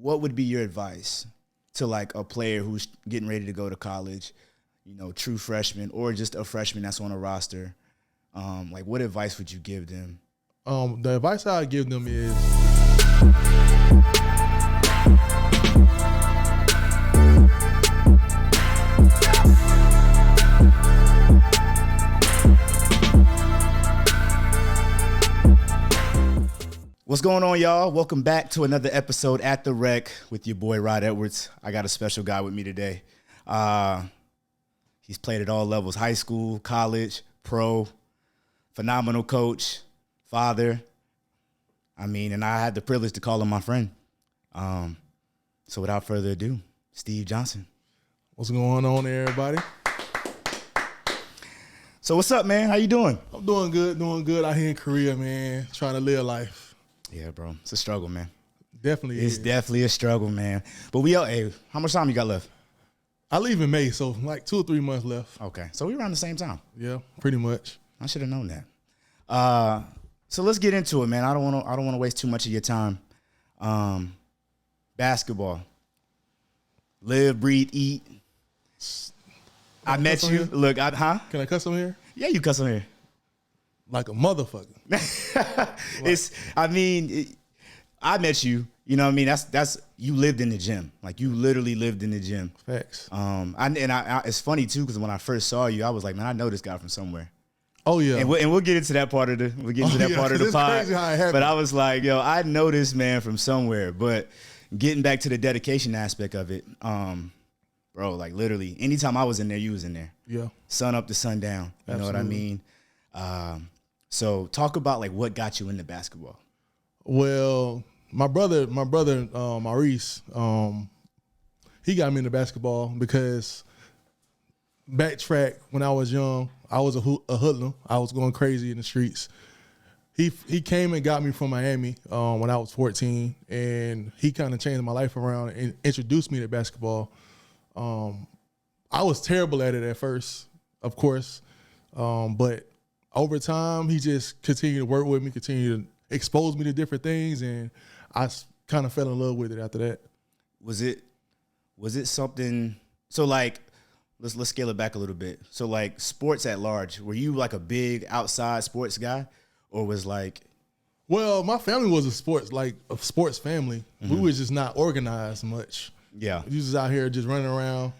what would be your advice to like a player who's getting ready to go to college, true freshman or just a freshman that's on a roster? Like what advice would you give them? The advice I would give them is What's going on, y'all? Welcome back to another episode at the Rec with your boy Rod Edwards. I got a special guy with me today. He's played at all levels: high school, college, pro, phenomenal coach, father. And I had the privilege to call him my friend. So without further ado, Steve Johnson. what's going on there, everybody? So what's up, man? How you doing? I'm doing good out here in Korea, man, trying to live life. Yeah, bro. It's a struggle, man. Definitely It's definitely a struggle, man. But hey, how much time you got left? I leave in May, so like 2 or 3 months left. Okay. So we're around the same time. Yeah, pretty much. I should have known that. So let's get into it, man. I don't want to waste too much of your time. Basketball. Live, breathe, eat. I met you. Here? Look, Can I cuss on here? Yeah, you cuss on here. Like a motherfucker. I met you. You know what I mean? That's you lived in the gym. Like you literally lived in the gym. Facts. It's funny too because when I first saw you, I was like, man, I know this guy from somewhere. Oh yeah. And we'll get into that part of the part of the pod. Crazy how it happened. But I was like, yo, I know this man from somewhere. But getting back to the dedication aspect of it, bro, like literally, anytime I was in there, you was in there. Yeah. Sun up to sundown. You Absolutely. know what I mean? So talk about like what got you into basketball. Well, my brother, Maurice, he got me into basketball because backtrack when I was young, I was a hoodlum. I was going crazy in the streets. He came and got me from Miami when I was 14, and he kind of changed my life around and introduced me to basketball. I was terrible at it at first, of course, but over time, he just continued to work with me, continued to expose me to different things, and I kind of fell in love with it after that. Was it something? So like, let's scale it back a little bit. So like, sports at large, were you like a big outside sports guy, or was like? Well, my family was a sports family. Mm-hmm. We was just not organized much. Yeah, we was just out here just running around,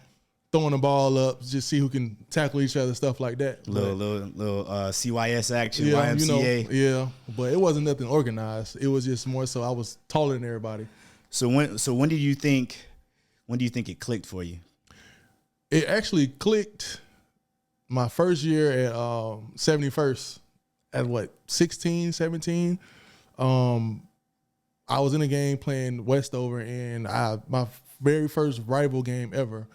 throwing the ball up, just see who can tackle each other, stuff like that. Little CYS action, yeah, YMCA. But it wasn't nothing organized. It was just more so I was taller than everybody. So when do you think it clicked for you? It actually clicked my first year at 71st at 16, 17. I was in a game playing Westover, and my very first rival game ever,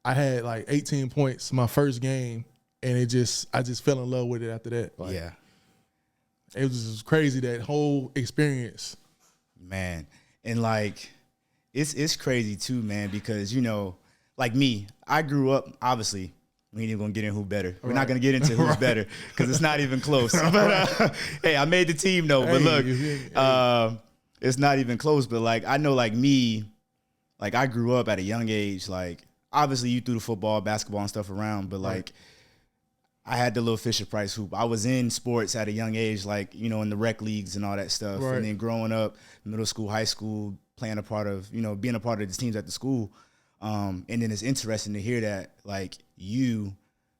I had like 18 points my first game, and I just fell in love with it after that. Yeah. It was just crazy, that whole experience. Man. And like it's crazy too, man, because like me, I grew up, obviously, we ain't even gonna get in who better. We're not gonna get into who's better because it's not even close. But hey, I made the team though. But look, it's not even close. But like I know, like me, like I grew up at a young age. Like obviously, you threw the football, basketball, and stuff around. But like I had the little Fisher-Price hoop. I was in sports at a young age, like in the rec leagues and all that stuff. Right. And then growing up, middle school, high being a part of the teams at the school. And then it's interesting to hear that like you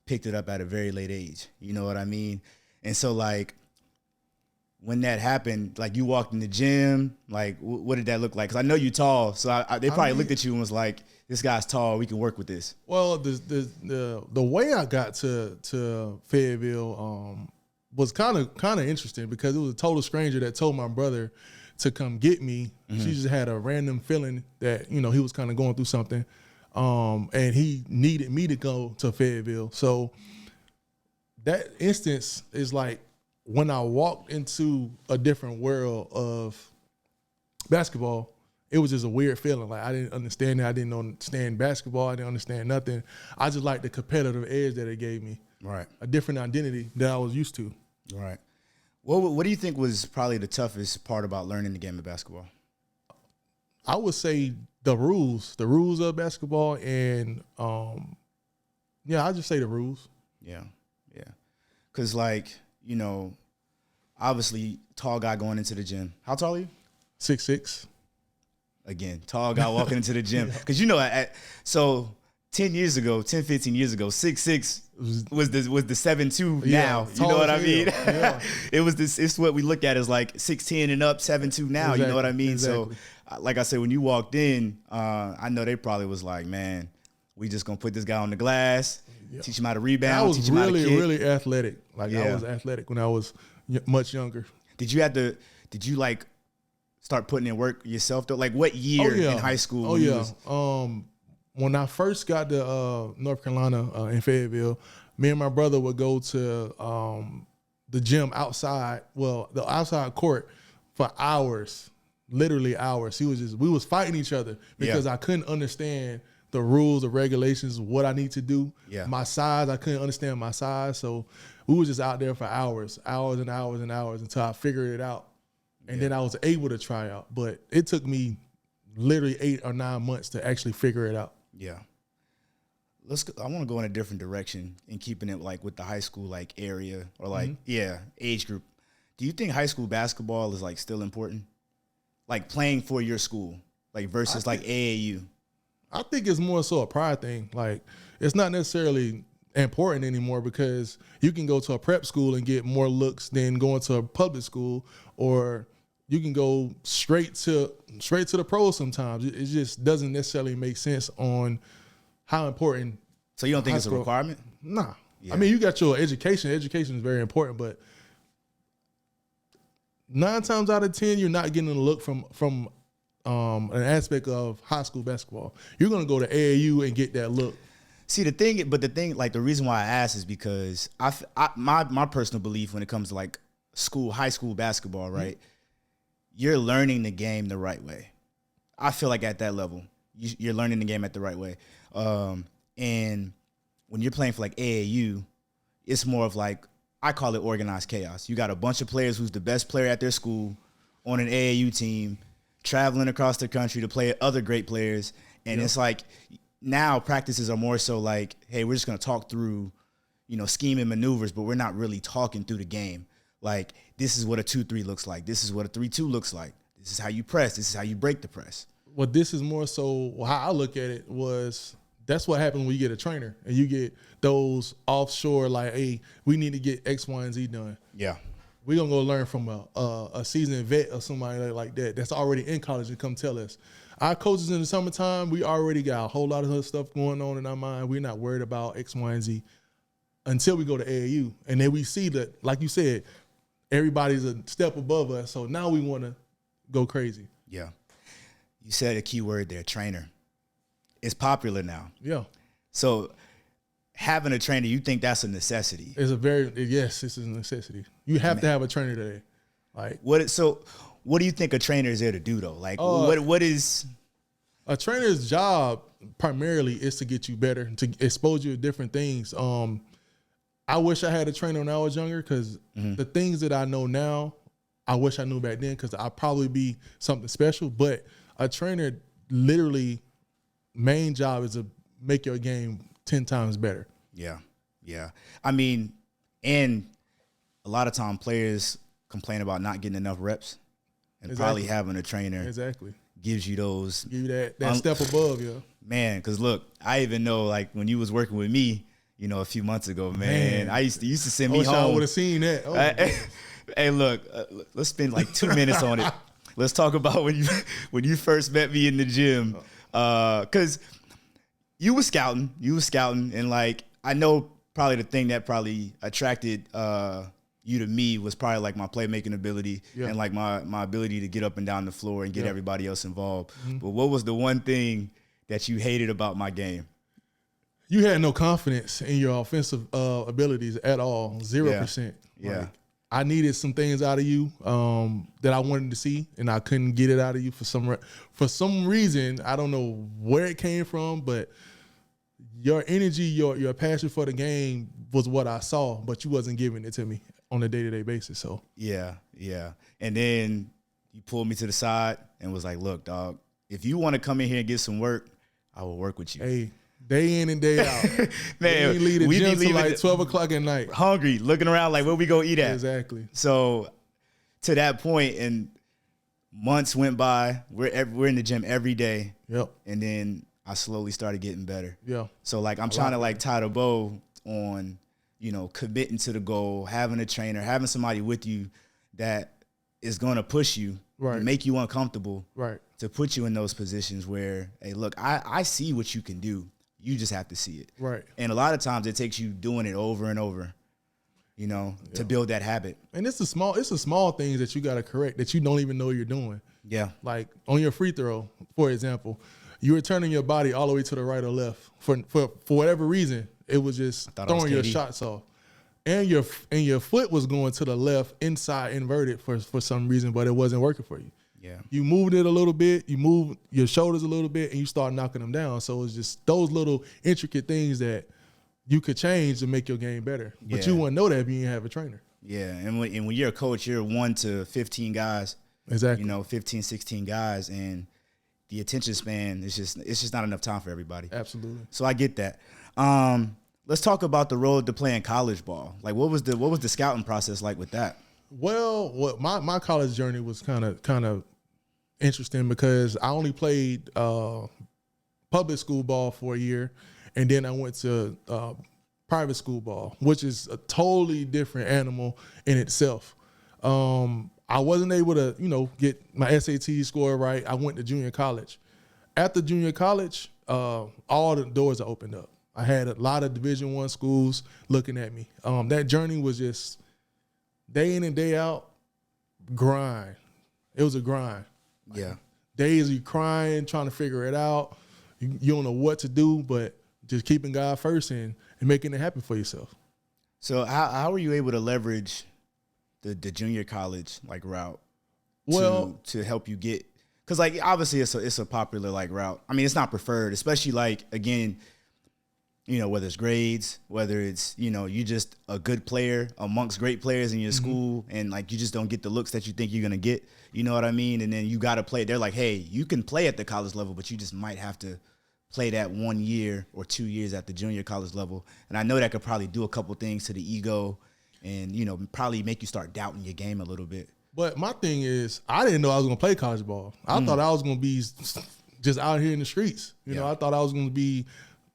picked it up at a very late age. You know what I mean? And so like when that happened, like you walked in the gym, like what did that look like? Because I know you tall, so they probably looked at you and was like, "This guy's tall. We can work with this." Well, the way I got to Fayetteville was kind of interesting because it was a total stranger that told my brother to come get me. Mm-hmm. She just had a random feeling that he was kind of going through something, and he needed me to go to Fayetteville. So that instance is like when I walked into a different world of basketball. It was just a weird feeling. Like I didn't understand it. I didn't understand basketball. I didn't understand nothing. I just liked the competitive edge that it gave me. Right. A different identity that I was used to. Right. Well, what do you think was probably the toughest part about learning the game of basketball? I would say the rules of basketball, and I just say the rules. Yeah, yeah. Because, like, you know, obviously, tall guy going into the gym. How tall are you? 6'6". Again, tall guy walking into the gym. Because, you know, so 10 years ago, 10, 15 years ago, 6'6" was the 7'2" now. You know what I mean? Yeah. It's what we look at as like 6'10" and up, 7'2" now. Exactly. You know what I mean? Exactly. So, like I said, when you walked in, I know they probably was like, man, we just going to put this guy on the glass, teach him how to rebound, I was teach him how to kick. really athletic. Like, I was athletic when I was much younger. Did you like start putting in work yourself though? Like, what year in high school? When I first got to North Carolina in Fayetteville, me and my brother would go to the gym outside, the outside court for hours, literally hours. We was fighting each other because I couldn't understand the rules, the regulations, what I need to do. Yeah. My size, I couldn't understand my size. So we was just out there for hours and hours and hours until I figured it out. And then I was able to try out. But it took me literally 8 or 9 months to actually figure it out. Yeah. I want to go in a different direction and keeping it like with the high school like area or like age group. Do you think high school basketball is like still important? Like playing for your school, like versus AAU? I think it's more so a pride thing. Like, it's not necessarily important anymore because you can go to a prep school and get more looks than going to a public school, or you can go straight to the pros sometimes. It just doesn't necessarily make sense on how important. So you don't think it's a requirement? Nah. Yeah. I mean, you got your education. Education is very important, but 9 times out of 10, you're not getting a look from an aspect of high school basketball. You're going to go to AAU and get that look. See, the thing, like the reason why I ask is because my personal belief when it comes to like high school basketball, right? You're learning the game the right way. I feel like at that level, you're learning the game at the right way. And when you're playing for like AAU, it's more of like, I call it organized chaos. You got a bunch of players who's the best player at their school on an AAU team, traveling across the country to play other great players. And it's like now practices are more so like, hey, we're just going to talk through, scheme and maneuvers, but we're not really talking through the game. Like, this is what a 2-3 looks like. This is what a 3-2 looks like. This is how you press. This is how you break the press. Well, this is more so how I look at it was that's what happens when you get a trainer and you get those offshore like, hey, we need to get X, Y, and Z done. Yeah. We're going to go learn from a seasoned vet or somebody like that that's already in college and come tell us. Our coaches in the summertime, we already got a whole lot of other stuff going on in our mind. We're not worried about X, Y, and Z until we go to AAU. And then we see that, like you said, everybody's a step above us. So now we want to go crazy. Yeah. You said a key word there, trainer. It's popular now. Yeah. So having a trainer, you think that's a necessity? Yes, it's a necessity. You have to have a trainer today. Like what do you think a trainer is there to do though? Like what is a trainer's job primarily is to get you better, to expose you to different things. I wish I had a trainer when I was younger because the things that I know now, I wish I knew back then because I'd probably be something special. But a trainer literally main job is to make your game 10 times better. Yeah. Yeah. I mean, and a lot of time players complain about not getting enough reps and probably having a trainer gives you those. Give you that step above, yeah. Man, because look, I even know like when you was working with me, a few months ago, man, I used to send me home. I would have seen that. Oh, hey, look, let's spend like 2 minutes on it. Let's talk about when you first met me in the gym. Because you was scouting, and like I know probably the thing that probably attracted you to me was probably like my playmaking ability and like my ability to get up and down the floor and get everybody else involved. But what was the one thing that you hated about my game? You had no confidence in your offensive abilities at all, 0%. Yeah. Like, I needed some things out of you that I wanted to see, and I couldn't get it out of you for some reason. I don't know where it came from, but your energy, your passion for the game was what I saw, but you wasn't giving it to me on a day-to-day basis. So yeah. And then you pulled me to the side and was like, "Look, dog, if you want to come in here and get some work, I will work with you. Hey, day in and day out. Man, we leave the we gym be till leaving like 12 o'clock at night. hungry, looking around like where we go eat at. Exactly. So to that point, and months went by. We're in the gym every day. Yep. And then I slowly started getting better. Yeah. So like I'm trying to like tie the bow on, you know, committing to the goal, having a trainer, having somebody with you that is going to push you, right, make you uncomfortable, right, to put you in those positions where, hey, look, I see what you can do. You just have to see it. Right. And a lot of times it takes you doing it over and over, you know, to build that habit. And it's the small things that you got to correct that you don't even know you're doing. Yeah. Like on your free throw, for example, you were turning your body all the way to the right or left for whatever reason. It was just throwing your shots off, and your foot was going to the left inside inverted for some reason, but it wasn't working for you. Yeah. You moved it a little bit, you moved your shoulders a little bit, and you start knocking them down. So it's just those little intricate things that you could change to make your game better. But you wouldn't know that if you didn't have a trainer. Yeah, and when you're a coach, you're 1 to 15 guys. Exactly. You know, 15, 16 guys, and the attention span is just not enough time for everybody. Absolutely. So I get that. Let's talk about the road to playing college ball. Like, what was the scouting process like with that? Well, what my college journey was kind of interesting because I only played public school ball for a year, and then I went to private school ball, which is a totally different animal in itself. I wasn't able to, get my SAT score right. I went to junior college. After junior college, all the doors are opened up. I had a lot of Division I schools looking at me. That journey was just day in and day out, grind. It was a grind. Yeah. Days you crying, trying to figure it out. You don't know what to do, but just keeping God first and making it happen for yourself. So how were you able to leverage the junior college like route to help you get, because like obviously it's a popular like route. I mean, it's not preferred, especially like, again, whether it's grades, whether it's, you just a good player amongst great players in your school, and like you just don't get the looks that you think you're gonna get. You know what I mean? And then you got to play. They're like, hey, you can play at the college level, but you just might have to play that 1 year or 2 years at the junior college level. And I know that could probably do a couple things to the ego and, probably make you start doubting your game a little bit. But my thing is, I didn't know I was going to play college ball. I thought I was going to be just out here in the streets. I thought I was going to be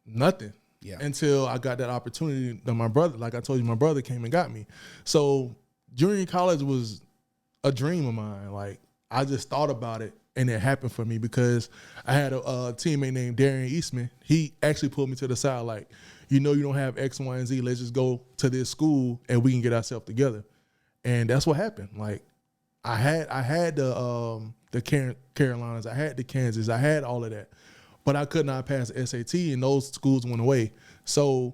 nothing until I got that opportunity that my brother, like I told you, my brother came and got me. So junior college was a dream of mine. Like, I just thought about it, and it happened for me because I had a teammate named Darian Eastman. He actually pulled me to the side like, you don't have X, Y, and Z. Let's just go to this school and we can get ourselves together. And that's what happened. Like, I had the Carolinas, I had the Kansas, I had all of that, but I could not pass the SAT, and those schools went away. So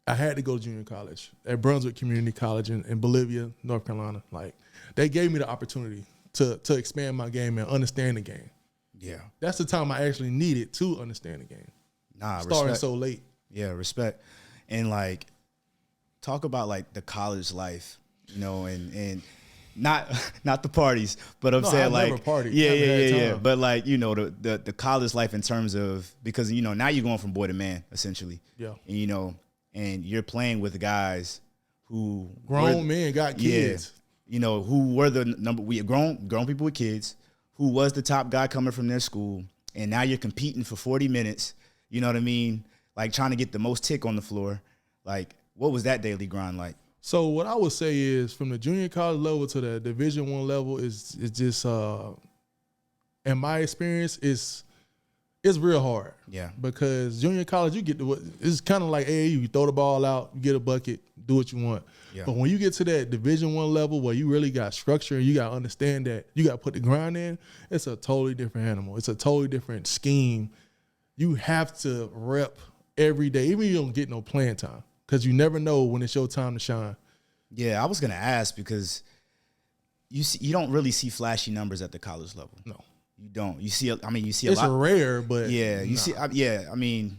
I had to go to junior college at Brunswick Community College in Bolivia, North Carolina. Like, they gave me the opportunity to expand my game and understand the game. Yeah. That's the time I actually needed to understand the game. Starting respect. so late. Yeah, respect. And like, talk about like the college life, and not the parties, but I'm saying like, never partied. Yeah. But like, the college life in terms of, because, now you're going from boy to man essentially. Yeah. And, and you're playing with guys who grown men got kids. Who were we grown people with kids, who was the top guy coming from their school, and now you're competing for 40 minutes. You know what I mean? Like, trying to get the most tick on the floor. Like, what was that daily grind like? So what I would say is, from the junior college level to the Division I level is just, in my experience, it's real hard. Yeah. Because junior college, you get it's kind of like AAU. You throw the ball out, you get a bucket, do what you want. Yeah. But when you get to that Division I level where you really got structure and you got to understand that you got to put the grind in, it's a totally different animal. It's a totally different scheme. You have to rep every day, even if you don't get no playing time, because you never know when it's your time to shine. Yeah, I was gonna ask, because you don't really see flashy numbers at the college level. No, you don't. You see a lot. It's rare, but yeah, you see. Yeah, I mean,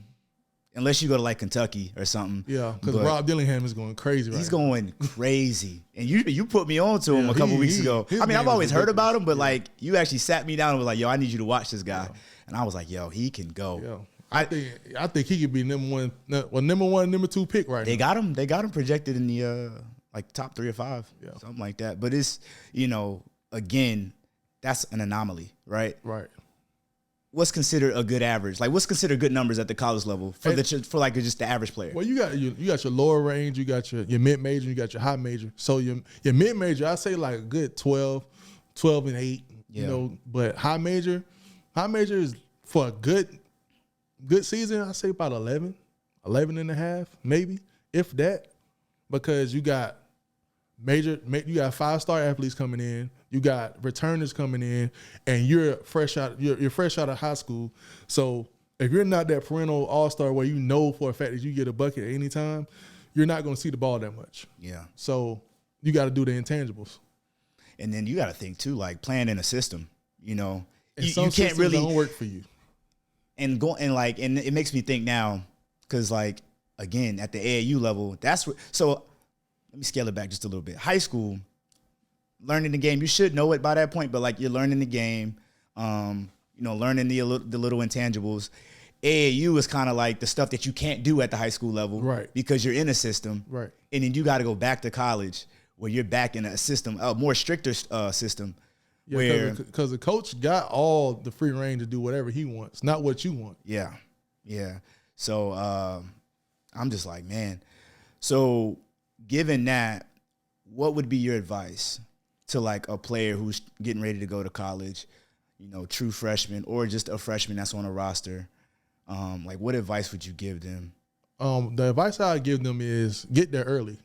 unless you go to like Kentucky or something. Yeah, because Rob Dillingham is going crazy right He's now. going crazy. And you put me on to him a couple weeks ago. I mean, I've always heard about him, but like you actually sat me down and was like, yo, I need you to watch this guy. Yeah. And I was like, yo, he can go. Yeah. I think he could be number one, number 2 pick right now. They got him projected in the like top 3 or 5, something like that. But it's, again, that's an anomaly, right? Right. What's considered a good average? Like, what's considered good numbers at the college level for just the average player? Well, you got your lower range, you got your mid major, you got your high major. So your mid major, I say like a good 12 and 8. But high major is for a good season. I say about 11 and a half, maybe, if that, because you got you got 5-star athletes coming in, you got returners coming in, and you're fresh out of high school. So if you're not that perennial all-star where you know for a fact that you get a bucket at any time, you're not going to see the ball that much. Yeah. So you got to do the intangibles. And then you got to think too, like playing in a system. And you some can't really don't work for you. And it makes me think now, because like again at the AAU level, so let me scale it back just a little bit. High school, learning the game, you should know it by that point, but like you're learning the game, learning the little intangibles. AAU is kind of like the stuff that you can't do at the high school level, right? Because you're in a system, right? And then you got to go back to college where you're back in a system, a more stricter system. Yeah, because the coach got all the free reign to do whatever he wants, not what you want. Yeah. So I'm just like, man. So given that, what would be your advice to like a player who's getting ready to go to college, true freshman or just a freshman that's on a roster? Like, what advice would you give them? The advice I would give them is get there early.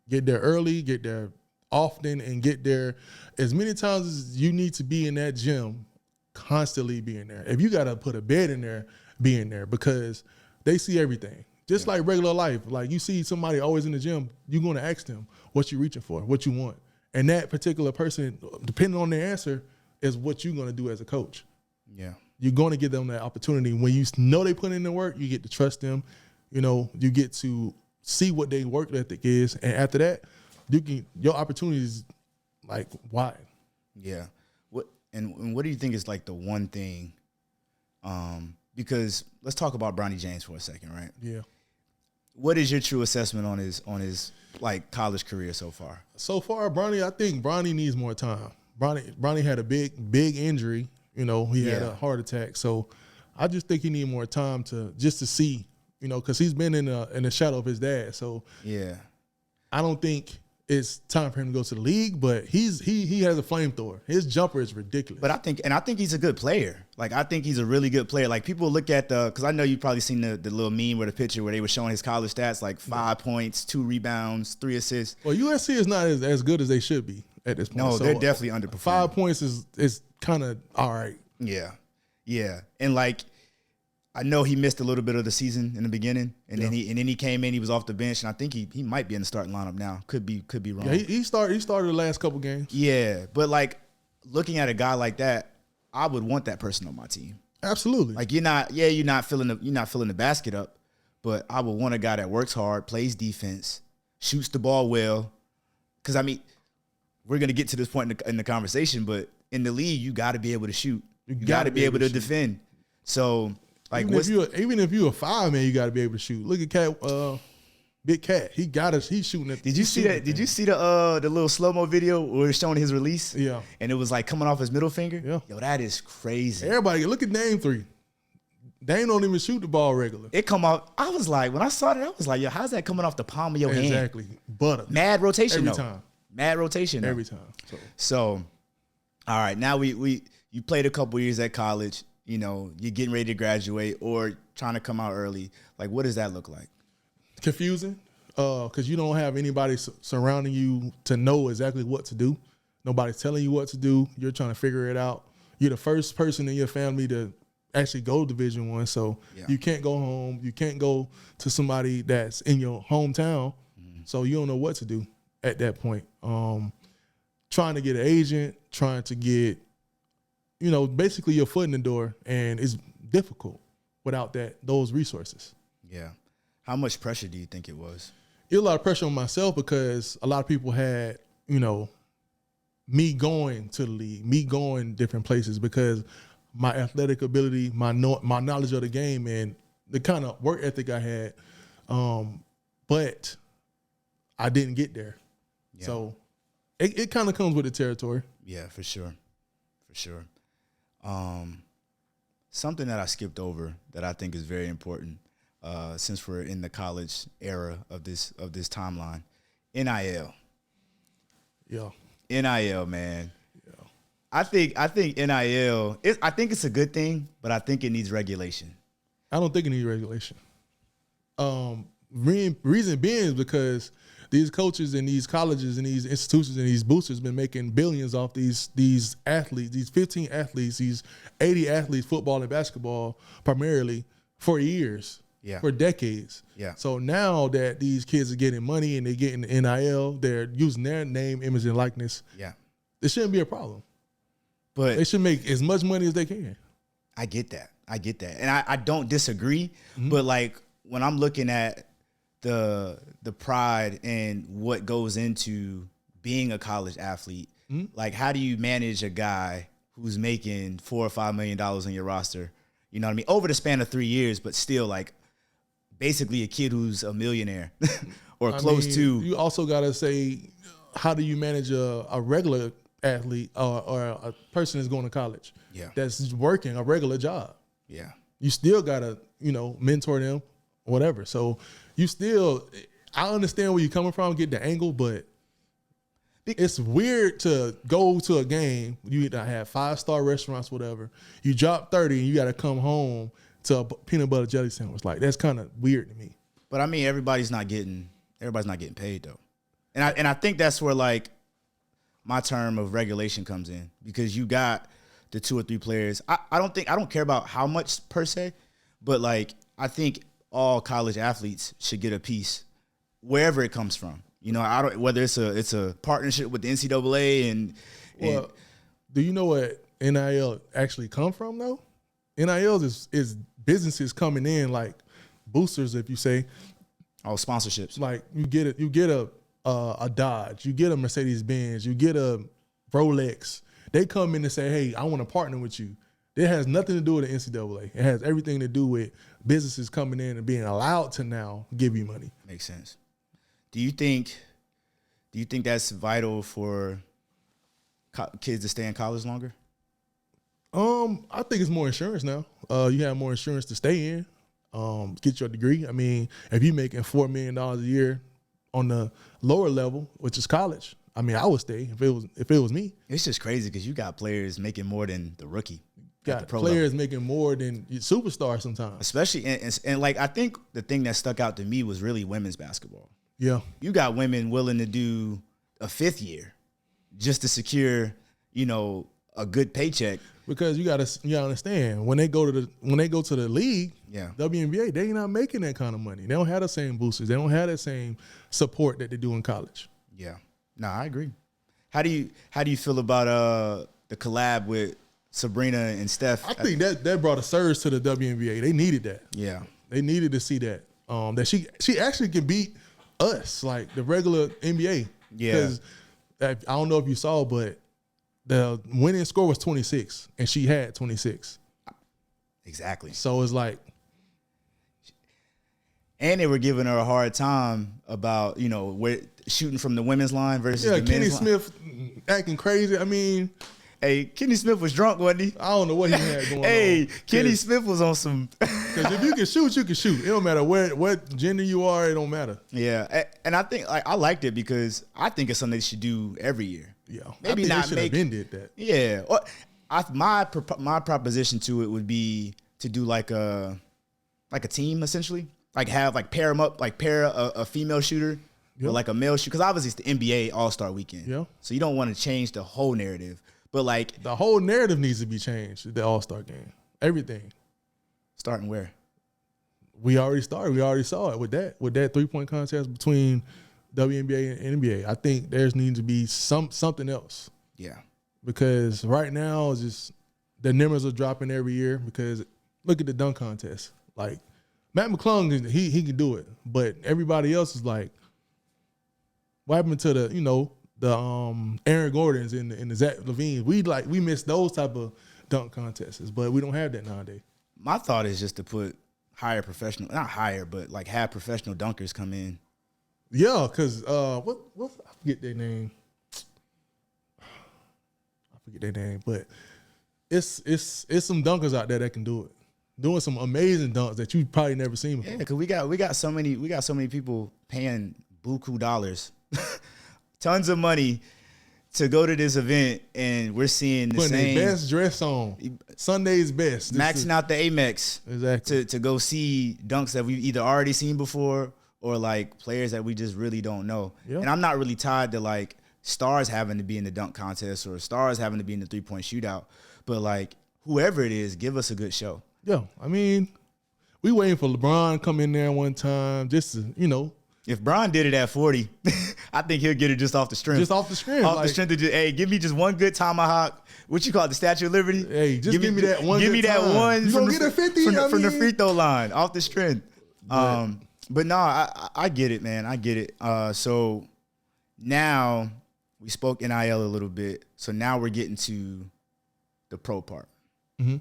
Get there often, and get there as many times as you need to be in that gym, constantly being there. If you got to put a bed in there, be in there, because they see everything. Just like regular life. Like you see somebody always in the gym, you're going to ask them what you're reaching for, what you want. And that particular person, depending on their answer, is what you're going to do as a coach. Yeah. You're going to give them that opportunity. When you know they put in the work, you get to trust them. You get to see what their work ethic is. And after that, your opportunity is like wide. Yeah. What do you think is like the one thing? Because let's talk about Bronny James for a second, right? Yeah. What is your true assessment on his like college career so far? So far, I think Bronny needs more time. Bronny had a big injury. He had a heart attack. So I just think he needs more time to see, because he's been in the shadow of his dad. So yeah, I don't think it's time for him to go to the league, but he has a flamethrower. His jumper is ridiculous. But I think he's a good player. Like, I think he's a really good player. Like, people look at because I know you've probably seen the little meme with the picture where they were showing his college stats, like 5 points, 2 rebounds, 3 assists. Well, USC is not as good as they should be at this point. No, so they're definitely underperforming. 5 points is kind of all right. Yeah. And like, I know he missed a little bit of the season in the beginning, and then he came in. He was off the bench, and I think he might be in the starting lineup now. Could be wrong. Yeah, he started the last couple games. Yeah, but like looking at a guy like that, I would want that person on my team. Absolutely. Like you're not filling the basket up, but I would want a guy that works hard, plays defense, shoots the ball well. Because I mean, we're gonna get to this point in the conversation, but in the league, you got to be able to shoot. You got to be able to defend. So. Like even if you're a 5 man, you got to be able to shoot. Look at Big Cat. He's shooting at. Did you see that? Did you see the little slow-mo video where it's showing his release? Yeah. And it was like coming off his middle finger. Yeah. Yo, that is crazy. Everybody look at Dame 3. Dame don't even shoot the ball regular. It come off. I was like, when I saw that, I was like, yo, how's that coming off the palm of your hand? Exactly. Butter. Mad rotation every time. Mad rotation every time. So, all right. Now you played a couple years at college. You're getting ready to graduate or trying to come out early. Like, what does that look like? Confusing, because you don't have anybody surrounding you to know exactly what to do. Nobody's telling you what to do. You're trying to figure it out. You're the first person in your family to actually go to Division I, so you can't go home. You can't go to somebody that's in your hometown, so you don't know what to do at that point. Trying to get an agent, trying to get basically your foot in the door, and it's difficult without those resources. Yeah. How much pressure do you think it was? It was a lot of pressure on myself because a lot of people had, me going to the league, me going different places because my athletic ability, my knowledge of the game, and the kind of work ethic I had. But I didn't get there. Yeah. So it kind of comes with the territory. Yeah, for sure. For sure. Something that I skipped over that I think is very important, since we're in the college era of this timeline, NIL. Yeah. NIL, man. Yeah. I think NIL. I think it's a good thing, but I think it needs regulation. I don't think it needs regulation. Reason being is because these coaches and these colleges and these institutions and these boosters been making billions off these athletes, these 15 athletes, these 80 athletes, football and basketball primarily, for years, for decades. Yeah. So now that these kids are getting money and they're getting NIL, they're using their name, image, and likeness. Yeah. It shouldn't be a problem. But they should make as much money as they can. I get that. And I don't disagree. Mm-hmm. But like when I'm looking at the pride and what goes into being a college athlete, mm-hmm. like how do you manage a guy who's making $4 or $5 million on your roster, you know what I mean, over the span of 3 years, but still like basically a kid who's a millionaire or close to. You also got to say, how do you manage a regular athlete or a person that's going to college that's working a regular job? Yeah. You still got to, mentor them, whatever. So I understand where you're coming from, get the angle, but it's weird to go to a game. You either have 5-star restaurants, whatever. You drop 30 and you got to come home to a peanut butter jelly sandwich. Like, that's kind of weird to me. But I mean, everybody's not getting paid though. And I think that's where like my term of regulation comes in, because you got the 2 or 3 players. I don't care about how much per se, but like I think all college athletes should get a piece wherever it comes from. Whether it's a partnership with the NCAA and do you know what NIL actually come from though? NIL is businesses coming in like boosters, if you say. Oh, sponsorships. Like you get a Dodge, you get a Mercedes Benz, you get a Rolex. They come in and say, "Hey, I want to partner with you." It has nothing to do with the NCAA. It has everything to do with businesses coming in and being allowed to now give you money. Makes sense. Do you think that's vital for kids to stay in college longer? I think it's more insurance now. You have more insurance to stay in, get your degree. I mean, if you're making $4 million a year on the lower level, which is college, I mean, I would stay if it was me. It's just crazy because you got players making more than the rookie. Got players making more than superstars sometimes. Especially, and like I think the thing that stuck out to me was really women's basketball. Yeah. You got women willing to do a 5th year just to secure, a good paycheck. Because you gotta understand, when they go to the league, WNBA, they not making that kind of money. They don't have the same boosters. They don't have that same support that they do in college. Yeah. No, I agree. How do you feel about the collab with Sabrina and Steph? I think that brought a surge to the WNBA. They needed that. Yeah. They needed to see that. That she actually can beat us, like the regular NBA. Yeah. Because I don't know if you saw, but the winning score was 26, and she had 26. Exactly. So it's like. And they were giving her a hard time about, where shooting from the women's line versus the men's line. Kenny Smith acting crazy. I mean. Hey, Kenny Smith was drunk, wasn't he? I don't know what he had going on. Hey, Kenny Smith was on some. Because if you can shoot, you can shoot. It don't matter what gender you are. It don't matter. Yeah, and I think I liked it because I think it's something they should do every year. Yeah, maybe not they should have been did that. Yeah, my proposition to it would be to do like a team essentially, like pair them up, like pair a female shooter with like a male shooter, because obviously it's the NBA All-Star Weekend. Yeah, so you don't want to change the whole narrative. But like the whole narrative needs to be changed. The All-Star game, everything. Starting where? We already started. We already saw it with that 3-point contest between WNBA and NBA. I think there's needs to be something else. Yeah. Because right now it's just the numbers are dropping every year. Because look at the dunk contest. Like Matt McClung, he can do it, but everybody else is like, what happened to the Aaron Gordons and the Zach LaVine? We miss those type of dunk contests, but we don't have that nowadays. My thought is just to put not higher, but like have professional dunkers come in. Yeah, because what I forget their name. But it's some dunkers out there that can do it, doing some amazing dunks that you probably never seen before. Yeah, because we got so many people paying buku dollars, tons of money to go to this event, and we're seeing the Putting same their best dress on, Sunday's best, maxing out the Amex exactly to go see dunks that we've either already seen before or like players that we just really don't know. Yep. And I'm not really tied to like stars having to be in the dunk contest or stars having to be in the 3-point shootout, but like whoever it is, give us a good show. Yeah, I mean, we waiting for LeBron to come in there one time just to, If Bron did it at 40, I think he'll get it just off the strength. Just off the strength. Off the strength of just, hey, give me just one good tomahawk. What you call it, the Statue of Liberty? Hey, just give me that one. Give me that one. You gonna get a 50 from the free throw line, off the strength. But no, I get it, man. I get it. So now we spoke NIL a little bit. So now we're getting to the pro part. Mm-hmm.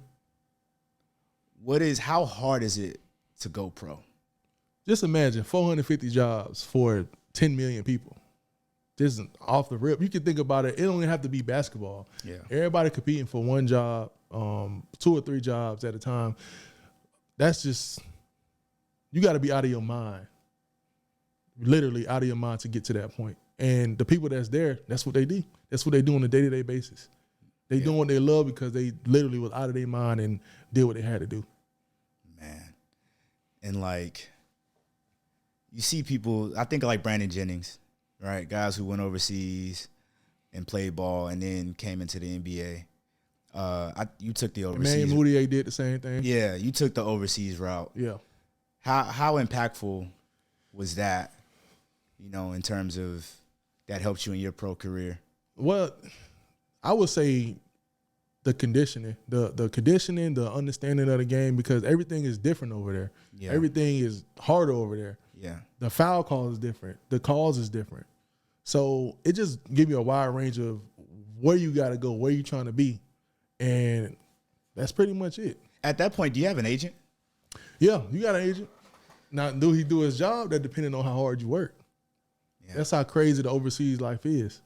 How hard is it to go pro? Just imagine 450 jobs for 10 million people. Just off the rip. You can think about it. It don't even have to be basketball. Yeah. Everybody competing for one job, 2 or 3 jobs at a time. That's just, you got to be out of your mind. Literally out of your mind to get to that point. And the people that's there, that's what they do. That's what they do on a day-to-day basis. They doing what they love because they literally was out of their mind and did what they had to do. Man. And like, you see people, I think like Brandon Jennings, right? Guys who went overseas and played ball and then came into the NBA. You took the overseas. Man, Moutier did the same thing. Yeah, you took the overseas route. Yeah. How impactful was that, in terms of that helped you in your pro career? Well, I would say the conditioning, the conditioning, the understanding of the game, because everything is different over there. Yeah. Everything is harder over there. Yeah. The foul call is different. The calls is different. So it just give you a wide range of where you got to go, where you trying to be. And that's pretty much it. At that point, do you have an agent? Yeah, you got an agent. Now, do he do his job? That depending on how hard you work. Yeah. That's how crazy the overseas life is.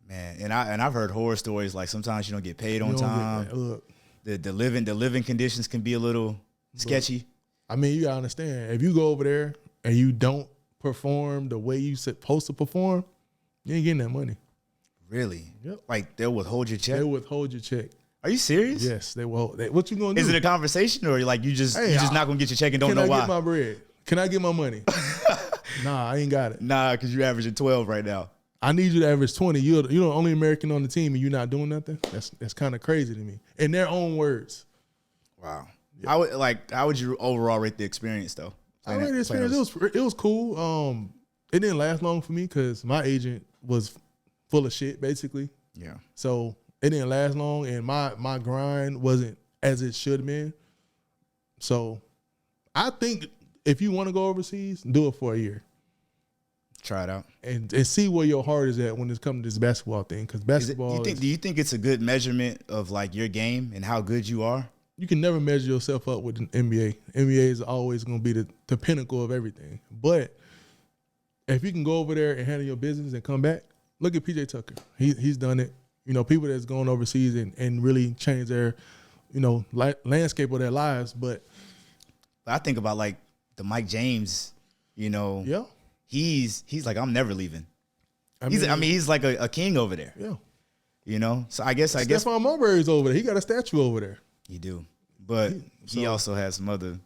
Man, and I've heard horror stories like sometimes you don't get paid on time. Look, the living conditions can be a little sketchy. I mean, you gotta understand, if you go over there and you don't perform the way you supposed to perform, you ain't getting that money. Really? Yep. Like they'll withhold your check? They'll withhold your check. Are you serious? Yes, they will. What you gonna do? Is it a conversation or like you just not gonna get your check and don't know why? Can I get my bread? Can I get my money? Nah, I ain't got it. Nah, because you're averaging 12 right now. I need you to average 20. You're the only American on the team and you're not doing nothing. That's kind of crazy to me. In their own words. Wow. Yeah. How would you overall rate the experience though? I rate the experience. It was cool. It didn't last long for me because my agent was full of shit basically. Yeah. So it didn't last long, and my grind wasn't as it should have been. So I think if you want to go overseas, do it for a year. Try it out. And see where your heart is at when it's coming to this basketball thing. Because basketball do you think it's a good measurement of like your game and how good you are? You can never measure yourself up with an NBA. NBA is always going to be the pinnacle of everything. But if you can go over there and handle your business and come back, look at PJ Tucker. He's done it. People that's going overseas and really change their, landscape of their lives. But I think about like the Mike James, Yeah. He's like, I'm never leaving. He's like a king over there. Yeah. So I guess Stephon Marbury's over there. He got a statue over there. He do. But he also has some other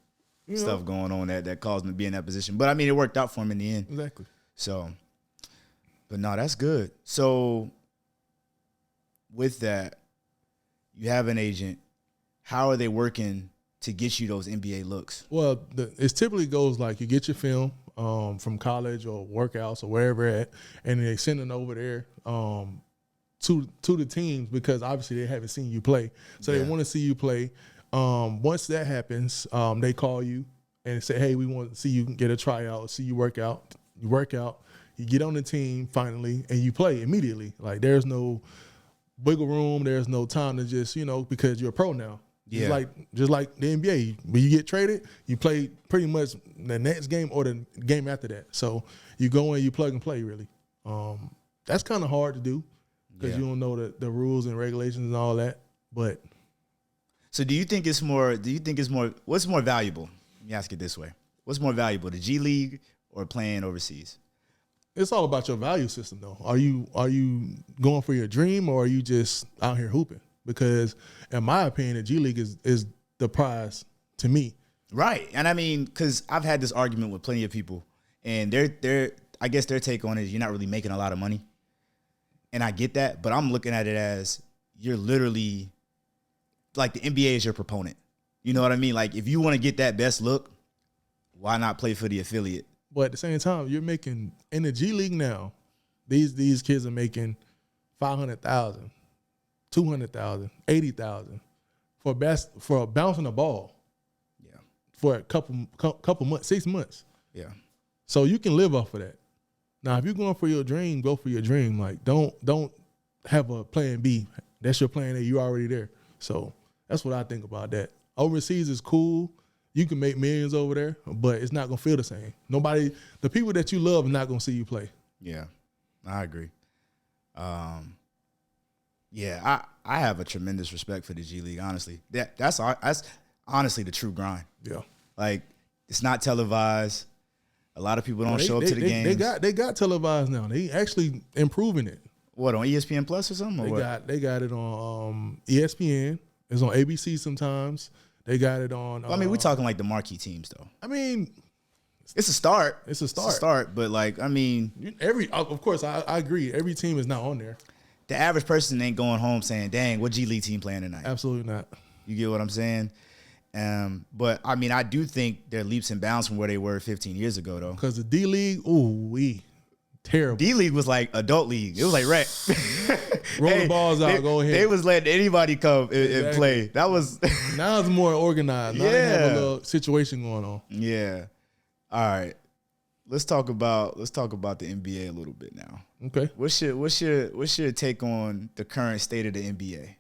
stuff going on that caused him to be in that position. But it worked out for him in the end. Exactly. So, but no, that's good. So with that, you have an agent. How are they working to get you those NBA looks? Well, it typically goes like you get your film from college or workouts or wherever at, and they send it over there to the teams because obviously they haven't seen you play. So they want to see you play. Once that happens, they call you and say, hey, we want to see you get a tryout, see you work out. You work out, you get on the team finally, and you play immediately. Like there's no wiggle room, there's no time to just, because you're a pro now. Yeah. Just like the NBA. When you get traded, you play pretty much the next game or the game after that. So you go in, you plug and play, really. That's kind of hard to do because you don't know the rules and regulations and all that. But so do you think it's more, what's more valuable? Let me ask it this way. What's more valuable, the G League or playing overseas? it's all about your value system, though. Are you going for your dream, or are you just out here hooping? Because in my opinion, the G League is the prize to me. Right. And I mean, because I've had this argument with plenty of people, and I guess their take on it is you're not really making a lot of money. And I get that, but I'm looking at it as you're literally, like, the NBA is your proponent. You know what I mean? Like, if you want to get that best look, why not play for the affiliate? But at the same time, you're making, in the G League now, these kids are making $500,000, $200,000, $80,000 for bouncing a ball. Yeah. For a couple months, 6 months. Yeah. So you can live off of that. Now, if you're going for your dream, go for your dream. Like, don't have a plan B. That's your plan A. You're already there. So that's what I think about that. Overseas is cool. You can make millions over there, but it's not going to feel the same. The people that you love are not going to see you play. Yeah, I agree. Yeah, I have a tremendous respect for the G League, honestly. That's honestly the true grind. Yeah. Like, it's not televised. A lot of people don't show up to the games. They got televised now. They actually improving it. What, on ESPN Plus or something? They got it on ESPN. It's on ABC sometimes. They got it on. Well, I mean, we're talking like the marquee teams, though. I mean, it's a start. It's a start, but like, I mean, of course, I agree. Every team is not on there. The average person ain't going home saying, "Dang, what G League team playing tonight?" Absolutely not. You get what I'm saying? But I mean, I do think they're leaps and bounds from where they were 15 years ago, though. Because the D League, terrible. D League was like adult league. It was like rec. Roll the balls out, go ahead. They was letting anybody come and play. That was now it's more organized. Now they have a little situation going on. Yeah. All right. Let's talk about the NBA a little bit now. Okay. What's your take on the current state of the NBA?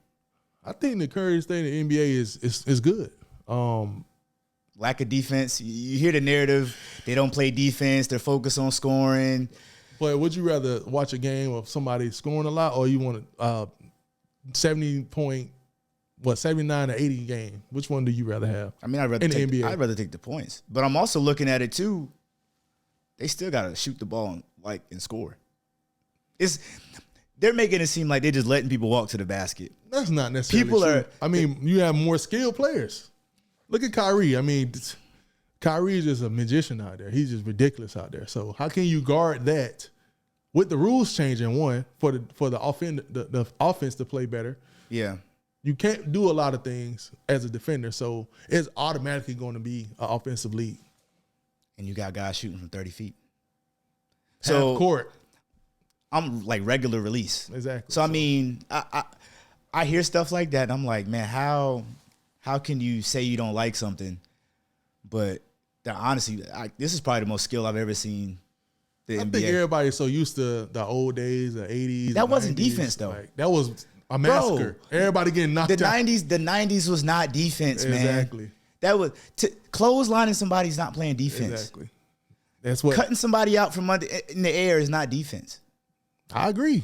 I think the current state of the NBA is good. Lack of defense. You hear the narrative. They don't play defense. They're focused on scoring. But would you rather watch a game of somebody scoring a lot, or you want a 79 to 80 game? Which one do you rather have? I mean, I'd rather take the points. But I'm also looking at it too. They still gotta shoot the ball and score. They're making it seem like they're just letting people walk to the basket. That's not necessarily true. You have more skilled players. Look at Kyrie. I mean, Kyrie is just a magician out there. He's just ridiculous out there. So how can you guard that with the rules changing? One, for the offense to play better. Yeah. You can't do a lot of things as a defender, so it's automatically going to be an offensive league. And you got guys shooting from 30 feet. So half court. I'm like regular release. Exactly. So I mean, I hear stuff like that, and I'm like, man, how can you say you don't like something? But honestly, this is probably the most skill I've ever seen. I think everybody's so used to the old days, the 80s. That wasn't defense, though. Like, that was a massacre. Bro, everybody getting knocked out. The 90s was not defense, man. Exactly. That was clotheslining somebody's not playing defense. Exactly. That's what cutting somebody out from under in the air is not defense. I agree.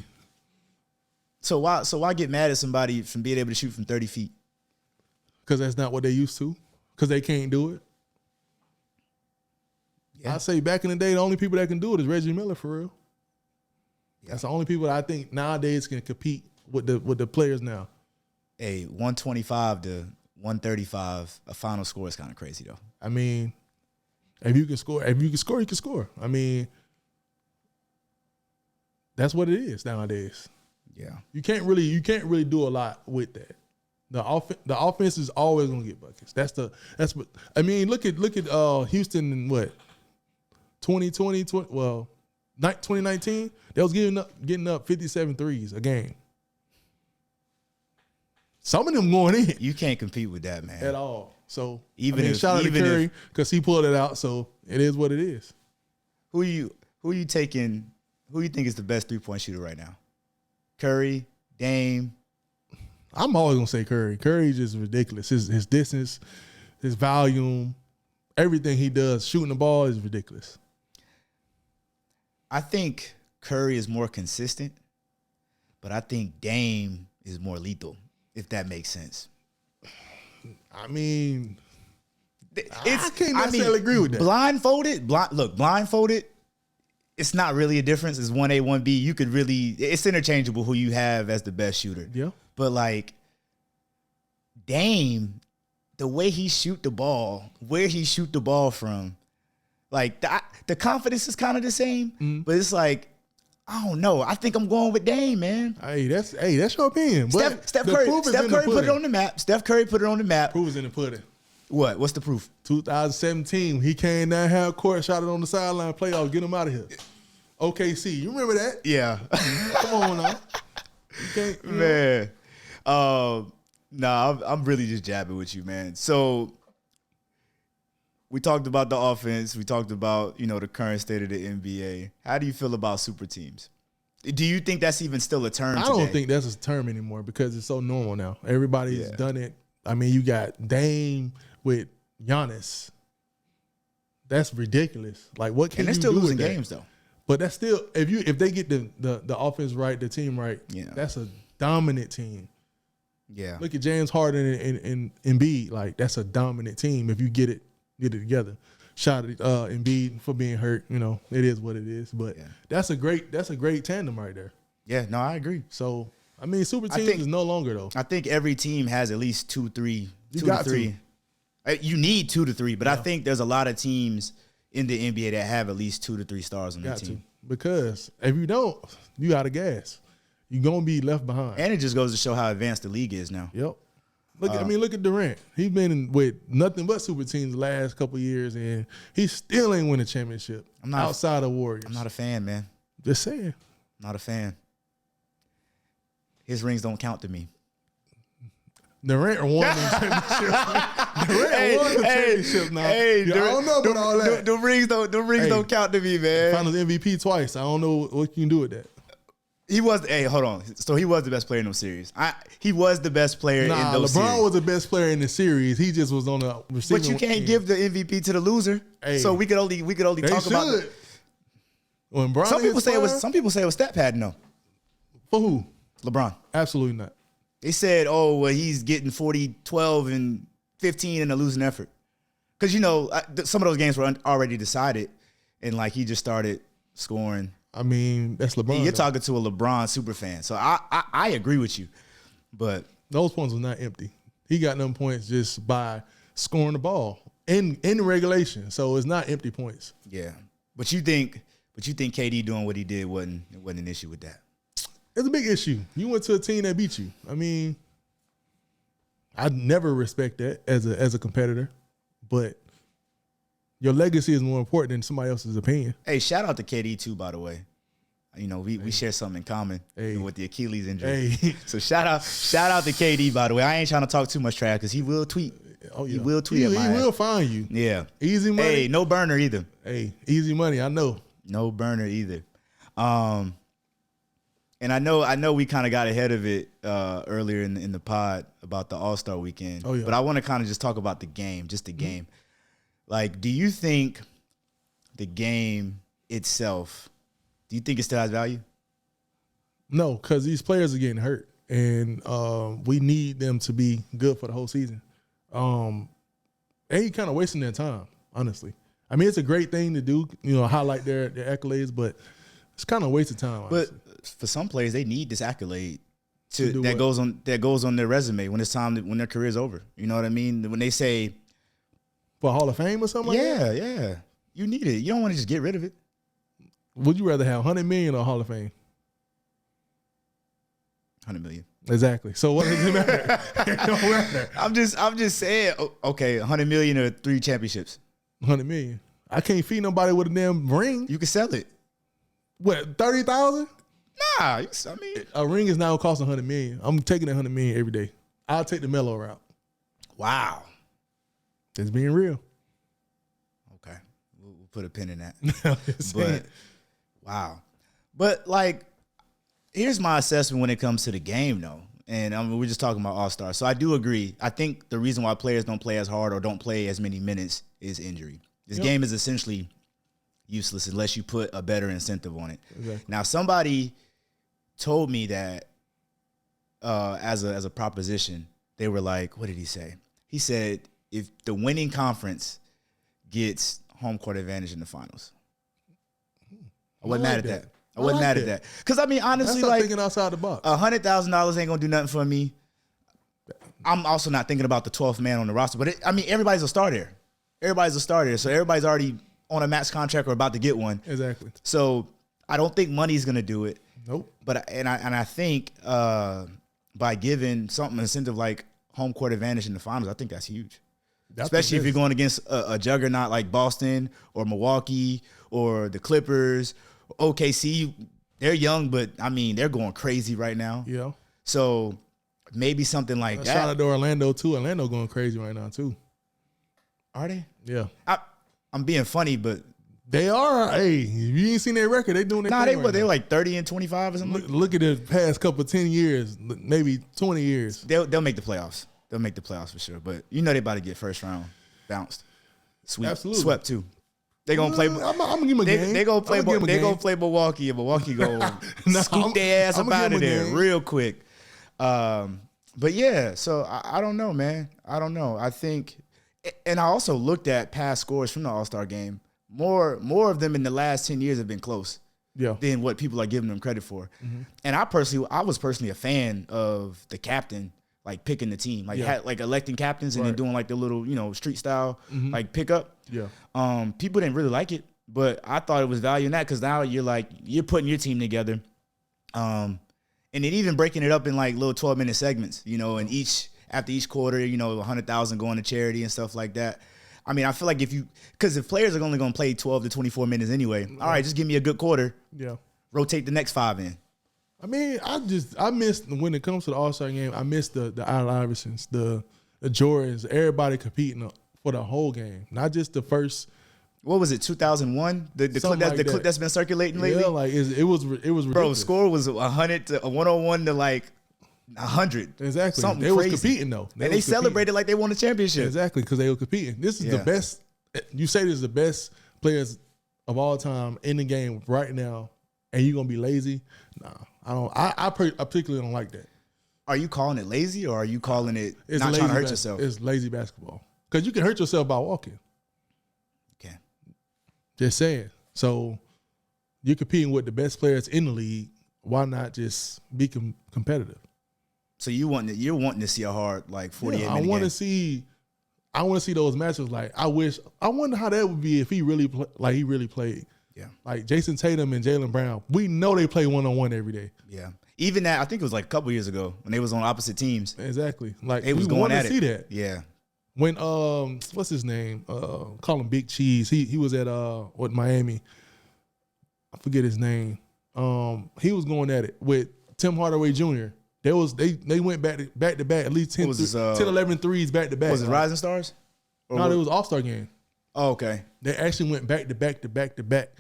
So why get mad at somebody from being able to shoot from 30 feet? Because that's not what they used to. Because they can't do it. Yeah. I say back in the day, the only people that can do it is Reggie Miller, for real. Yeah. That's the only people that I think nowadays can compete with the players now. Hey, 125 to 135, a final score is kind of crazy, though. I mean, if you can score, you can score. I mean, that's what it is nowadays. Yeah. You can't really do a lot with that. The offense is always gonna get buckets. That's what I mean. Look at Houston in 2019. They was getting up 57 threes a game. Some of them going in. You can't compete with that, man. At all. So Even shout out to Curry because he pulled it out. So it is what it is. Who you taking? Who you think is the best 3-point shooter right now? Curry, Dame. I'm always gonna say Curry. Curry's just ridiculous. His distance, his volume, everything he does shooting the ball is ridiculous. I think Curry is more consistent, but I think Dame is more lethal, if that makes sense. I mean, I can't necessarily agree with that. Blindfolded, it's not really a difference. It's 1A, 1B. You could really, it's interchangeable who you have as the best shooter. Yeah. But like Dame, the way he shoot the ball, where he shoot the ball from, like the confidence is kind of the same, but it's like, I don't know. I think I'm going with Dame, man. Hey, that's your opinion. Steph Curry put it on the map. Steph Curry put it on the map. Proof is in the pudding. What? What's the proof? 2017, he came down half court, shot it on the sideline, playoff, get him out of here. OKC, you remember that? Yeah. Come on now. Man. I'm really just jabbing with you, man. So we talked about the offense. We talked about, the current state of the NBA. How do you feel about super teams? Do you think that's even still a term I today? don't think that's a term anymore because it's so normal now. Everybody's done it. I mean, you got Dame with Giannis. That's ridiculous. Like, what can you do? And they're still losing games, though. But that's still, if they get the offense right, the team right, that's a dominant team. Yeah. Look at James Harden and Embiid. Like, that's a dominant team if you get it together. Shout out Embiid for being hurt. It is what it is. But that's a great tandem right there. Yeah, no, I agree. So, I mean, super teams is no longer, though. I think every team has at least 2, 3. You need 2 to 3, but I think there's a lot of teams in the NBA that have at least 2 to 3 stars on their team. Because if you don't, you out of gas. You're going to be left behind. And it just goes to show how advanced the league is now. Yep. Look at Durant. He's been with nothing but super teams the last couple of years, and he still ain't win a championship outside of Warriors. I'm not a fan, man. Just saying. Not a fan. His rings don't count to me. Durant won the championship. Durant won the championship now. I don't know about all that. The rings don't count to me, man. Finals MVP twice. I don't know what you can do with that. He was. Hey, hold on. So he was the best player in those series. He was the best player in those series. LeBron was the best player in the series. He just was on the receiving. But you can't give the MVP to the loser. Hey, so we could only talk about. When Bron some people say it was stat padding though. For who? LeBron. Absolutely not. They said, he's getting 40, 12, and 15 in a losing effort. Because, some of those games were already decided, and, he just started scoring. I mean, that's LeBron. And you're talking to a LeBron super fan. So I agree with you. But those points was not empty. He got them points just by scoring the ball in regulation. So it's not empty points. Yeah. But you think KD doing what he did wasn't an issue with that? It's a big issue. You went to a team that beat you. I mean, I'd never respect that as a competitor, but your legacy is more important than somebody else's opinion. Hey, shout out to KD too, by the way. We share something in common with the Achilles injury. Hey. So shout out to KD, by the way. I ain't trying to talk too much trash because he will tweet. Oh, yeah. He will tweet at my ass. He will find you. Yeah. Easy money. Hey, no burner either. Hey, easy money. I know. No burner either. And I know we kind of got ahead of it earlier in the pod about the All-Star weekend. Oh, yeah. But I want to kind of just talk about the game, just the game. Like, do you think the game itself, do you think it still has value? No, because these players are getting hurt, and we need them to be good for the whole season. And you kind of wasting their time, honestly. I mean, it's a great thing to do, highlight their accolades, but it's kind of a waste of time, honestly. But for some players, they need this accolade that goes on their resume when it's time when their career's over. You know what I mean? When they say for Hall of Fame or something like that? Yeah. You need it. You don't want to just get rid of it. Would you rather have $100 million or Hall of Fame? $100 million. Exactly. So what does it matter? It don't matter. I'm just saying, okay, $100 million or 3 championships. $100 million. I can't feed nobody with a damn ring. You can sell it. What, 30,000? Nah, a ring is now costing $100 million. I'm taking that $100 million every day. I'll take the mellow route. Wow. Just being real. Okay, we'll put a pin in that. But wow, but like, here's my assessment when it comes to the game, though. And I mean, we're just talking about All-Star. So I do agree. I think the reason why players don't play as hard or don't play as many minutes is injury. This game is essentially useless unless you put a better incentive on it. Exactly. Now, somebody told me that as a proposition, they were like, what did he say? He said, if the winning conference gets home court advantage in the finals. I wasn't mad at that. I wasn't mad at that. Because, I mean, honestly, like thinking outside the box. $100,000 ain't going to do nothing for me. I'm also not thinking about the 12th man on the roster. But, everybody's a starter. Everybody's a starter. So everybody's already on a max contract or about to get one. Exactly. So I don't think money's going to do it. Nope. But I think by giving something incentive like home court advantage in the finals, I think that's huge. Especially if you're going against a juggernaut like Boston or Milwaukee or the Clippers, OKC. They're young, but they're going crazy right now. Yeah. So maybe something like that. Shout out to Orlando too. Orlando going crazy right now too. Are they? Yeah. I'm being funny, but they are. Hey, if you ain't seen their record, they doing their thing. They're like 30-25 or something. Look at the past couple 10 years, maybe 20 years. They'll make the playoffs. They'll make the playoffs for sure. But they about to get first round bounced. Absolutely. Swept too. They gonna play. I'm gonna give them a game. They gonna play. They gonna play Milwaukee, and Milwaukee gonna scoop their ass up out of there real quick. But yeah, so I don't know, man. I don't know. I think, and I also looked at past scores from the All-Star game. More of them in the last 10 years have been close. Yeah. Than what people are giving them credit for. Mm-hmm. And I was personally a fan of the captain. Like picking the team, like electing captains and then doing like the little, street style, like pickup. Yeah. People didn't really like it, but I thought it was value in that because now you're putting your team together, and then even breaking it up in like little 12-minute segments, and after each quarter, 100,000 going to charity and stuff like that. I feel like because if players are only going to play 12 to 24 minutes anyway, all right, just give me a good quarter. Yeah. Rotate the next 5 in. I miss when it comes to the All-Star game. I miss the Allen Iversons, the Jordans, everybody competing for the whole game, not just the first. What was it? 2001. The clip that's been circulating lately. Yeah, like it was ridiculous. Bro, score was 100 to 101 to like 100. Exactly. Something they crazy. Was competing though, they celebrated like they won a championship. Exactly, because they were competing. This is the best. You say this is the best players of all time in the game right now, and you're gonna be lazy? Nah. I particularly don't like that. Are you calling it lazy or are you calling it not trying to hurt yourself? It's lazy basketball. Because you can hurt yourself by walking. Okay. Just saying. So you're competing with the best players in the league. Why not just be competitive? So you're wanting to see a hard like 48 minute game. I want to see those matches. Like I wonder how that would be if he really played. Yeah. Like Jason Tatum and Jaylen Brown, we know they play one-on-one every day. Yeah. Even that, I think it was like a couple years ago when they was on opposite teams. Exactly. Like they was going at it. See that. Yeah. When what's his name? Call him Big Cheese. He was at with Miami. I forget his name. He was going at it with Tim Hardaway Jr. They went back to back at least 10, 11 threes back to back. Was it Rising Stars? No, it was All-Star game. Oh, okay. They actually went back to back to back to back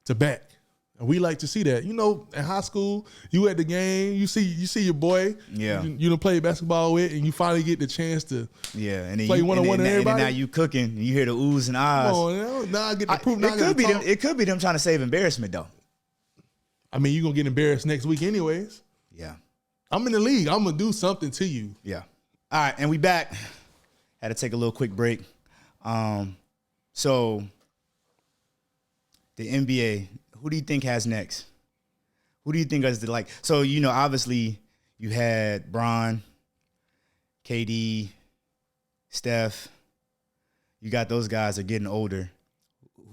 to back. And we like to see that. In high school, you at the game, you see your boy. Yeah. You done play basketball with, and you finally get the chance to and then play one-on-one with everybody. And then now you cooking, and you hear the oohs and ahs. Oh, now I get to prove. It could be them trying to save embarrassment, though. You're going to get embarrassed next week anyways. Yeah. I'm in the league. I'm going to do something to you. Yeah. All right, and we back. Had to take a little quick break. So the NBA, who do you think has next? Who do you think is so obviously you had Bron, KD, Steph. You got those guys are getting older.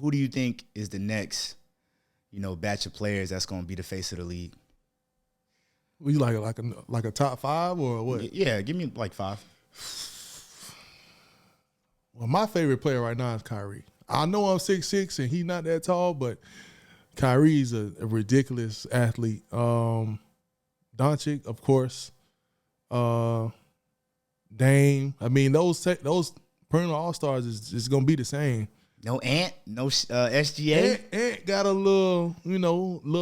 Who do you think is the next, batch of players that's going to be the face of the league? Were you like a top 5 or what? Yeah, give me like 5. Well, my favorite player right now is Kyrie. I know I'm 6'6", and he's not that tall, but Kyrie's a ridiculous athlete. Doncic, of course. Dame. Those perennial all-stars is going to be the same. No Ant, no SGA. Ant got a little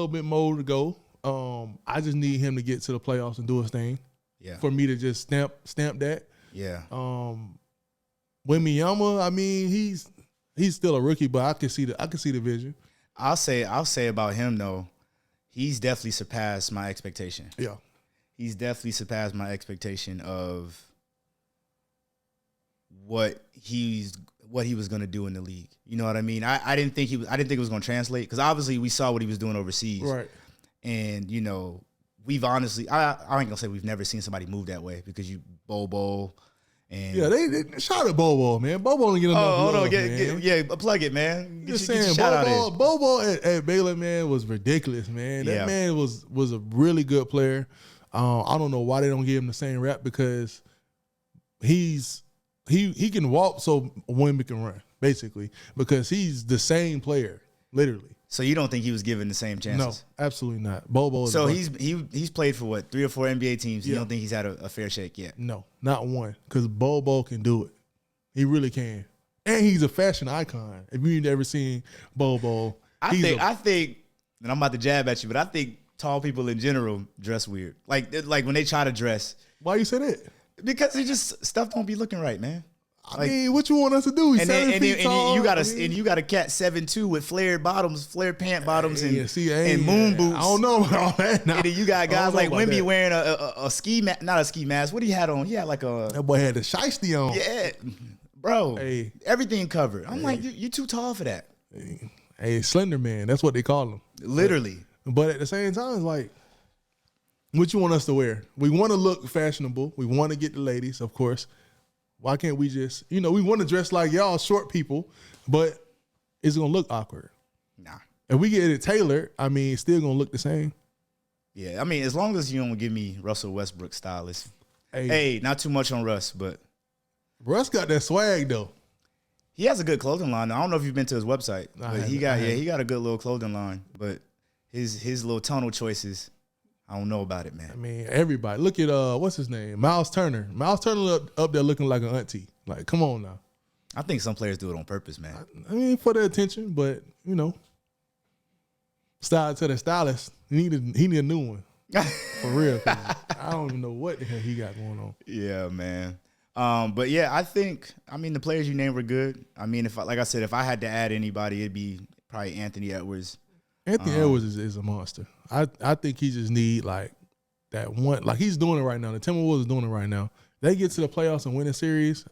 bit more to go. I just need him to get to the playoffs and do his thing. Yeah. For me to just stamp that. Yeah. Wembanyama, I mean, he's still a rookie, but I can see the vision. I'll say about him though, he's definitely surpassed my expectation. Yeah. He's definitely surpassed my expectation of what he was going to do in the league. You know what I mean? I didn't think it was going to translate because obviously we saw what he was doing overseas. Right. And, you know, we've honestly, I ain't going to say we've never seen somebody move that way because you Bobo and. Yeah, they shout at Bobo, man. Bobo don't get enough love, man. Plug it, man. Just saying, Bobo at Baylor, man, was ridiculous, man. That man was a really good player. I don't know why they don't give him the same rap because he can walk so Wemby can run, basically, because he's the same player, literally. So you don't think he was given the same chances? No, absolutely not. Bobo is so he's played for what, 3 or 4 NBA teams. You don't think he's had a fair shake yet? No, not one, because Bobo can do it. He really can. And he's a fashion icon. If you've never seen Bobo, I think, and I'm about to jab at you, but I think tall people in general dress weird. Like when they try to dress. Why you say that? Because it just stuff don't be looking right, man. I mean, what you want us to do? He's 7 feet tall. You got a cat 7'2" with flared bottoms, flared pant bottoms, and moon boots. I don't know about all that. Now. And then you got guys like Wemby wearing a ski mask, not a ski mask. What he had on? He had like a. That boy had the shiesty on. Yeah, bro. Hey. Everything covered. I'm like, you too tall for that. Hey, Slender Man. That's what they call him. Literally. But at the same time, it's like, what you want us to wear? We want to look fashionable. We want to get the ladies, of course. Why can't we just, we want to dress like y'all short people, but it's going to look awkward. Nah. If we get it tailored, I mean, it's still going to look the same. Yeah, I mean, as long as you don't give me Russell Westbrook style, it's, hey, not too much on Russ, but. Russ got that swag, though. He has a good clothing line. I don't know if you've been to his website, but he got a good little clothing line, but his little tonal choices, I don't know about it, man. I mean, everybody. Look at, what's his name? Miles Turner. Miles Turner up there looking like an auntie. Like, come on now. I think some players do it on purpose, man. I mean, for the attention, but, style to the stylist. He need a new one. For real. I don't even know what the hell he got going on. Yeah, man. But, yeah, I think, the players you named were good. I mean, if I had to add anybody, it'd be probably Anthony Edwards. Anthony Edwards is a monster. I think he just need like that one. Like he's doing it right now. The Timberwolves is doing it right now. They get to the playoffs and win a series,